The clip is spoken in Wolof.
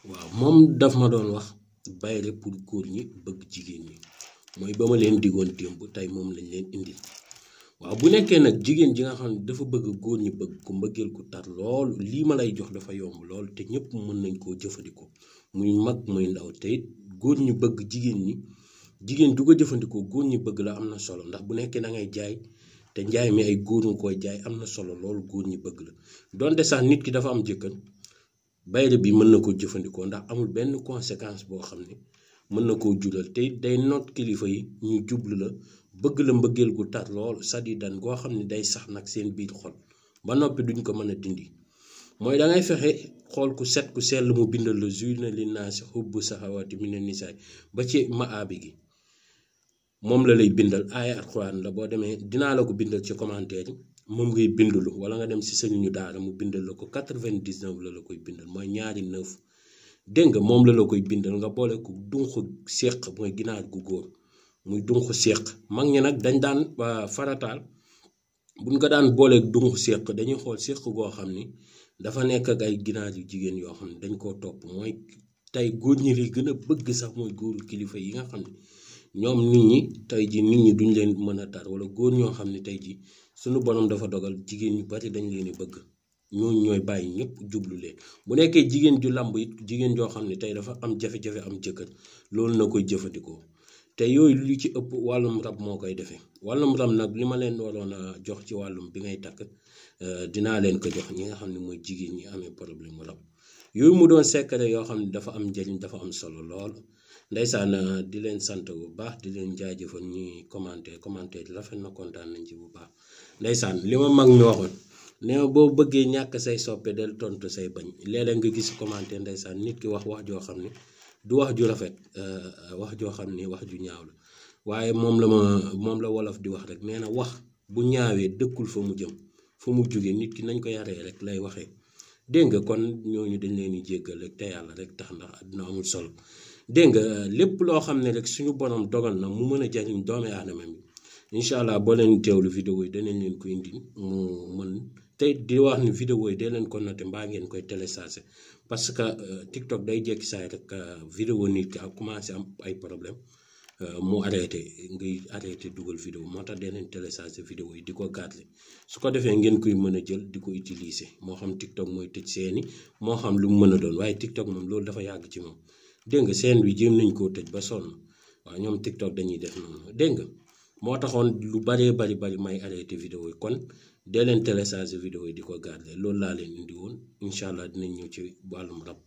waaw moom daf ma doon wax bayre pour góor ñi bëgg jigéen ñi mooy ba ma leen digoon démb tey moom lañ leen indil waaw bu nekkee nag jigéen ji nga xam ne dafa bëgg góor ñi bëgg ko mbëggeel ku tar lool lii ma lay jox dafa yomb lool te ñëpp mën nañ koo jëfandikoo muy mag muy ndaw te it góor ñu bëgg jigéen ñi jigéen du ko jëfandikoo góor ñi bëgg la am na solo ndax bu nekkee da ngay jaay te njaay mi ay góor nga koy jaay am na solo loolu góor ñi bëgg la donte sax nit ki dafa am jëkkër bayre bi mën na ko jëfandikoo ndax amul benn conséquence boo xam ne mën na koo jural te day noot kilifa yi ñu jublu la bëgg la mbëggeel gu tar lool sadidan goo xam ne day sax nag seen biir xol ba noppi duñ ko mën a dindi mooy da ngay fexe xool ku set ku sell mu bindal la zuyna linnaasi hubbu sahawaati mina nisaay ba ci maabi gi moom la lay bindal aaya alxuraan la boo demee dinaa la ko bindal ci commentaire yi moom ngay bindulu wala nga dem si sëriñu daara mu bindal la ko 99 la koy bindal mooy ñaari 9 dégg nga moom la koy bindal nga boole ko dunxu séq mooy ginaar gu góor muy dunxu séq mag ñi nag dañ daan farataal buñ ko daan booleeg dunxu séq dañuy xool séq goo xam ni dafa nekk ak ay ginaar yu jigéen yoo xam ne dañ koo topp mooy tey góor ñi li gën a bëgg sax mooy góoru kilifa yi nga xam ne ñoom nit ñi tey ji nit ñi duñ leen mën a tar wala góor ñoo xam ne tey ji suñu borom dafa dogal jigéen ñu bari dañ leen bëgg ñooñu ñooy bàyyi ñëpp jublu leen bu nekkee jigéen ju lamb it jigéen joo xam ne tey dafa am jafe-jafe am jëkkër loolu na koy jëfandikoo te yooyu lu ci ëpp wàllum rab moo koy defee wàllum rab nag li ma leen waroon a jox ci wàllum bi ngay takk dinaa leen ko jox ñi nga xam ne mooy jigéen ñi amee problème mu rab yooyu mu doon secret yoo xam ne dafa am njëriñ dafa am solo lool ndeysaan di leen sant bu baax di leen jaajëfal ñi commentaire rafet na kontaan nañ ci bu baax ndeysaan li ma mag mi waxoon nee ma boo bëggee ñàkk say soppe del tontu say bañ léeg-léeg nga gis commentaire ndeysaan nit ki wax joo xam ne du wax ju rafet wax joo xam ne wax ju ñaaw la waaye moom la wolof di wax rek nee na wax bu ñaawee dëkkul fa mu jëm fa mu jóge nit ki nañ ko yaree rek lay waxee dégg nga kon ñooñu dañ leen di jéggal rek te yàlla rek tax ndax àdduna amul solo dégg nga lépp loo xam ne rek suñu borom dogal na mu mën a jariñ doomi aadama mi incha allah boo leen teewlu vidéo yi danañ leen ko indi mu mën tey di wax ni vidéo yi dee leen ko noté mbaa ngeen koy télécharger parce que TikTok day jekki saay rek vidéo nit ki ak commencé am ay problème mu arrêté dugal vidéo moo tax dee leen télécharger vidéo yi di ko garder su ko defee ngeen koy mën a jël di ko utiliser moo xam TikTok mooy tëj seeni moo xam lu mu mën a doon waaye TikTok moom loolu dafa yàgg ci moom dégg nga seen bi jéem nañ koo tëj ba sonn waaw ñoom TikTok dañuy def noonu dégg nga moo taxoon lu baree bari may arrêté vidéo yi kon dee leen télécharger vidéo yi di ko garder loolu laa leen indi woon incha allah dinañ ñëw ci wàllum rab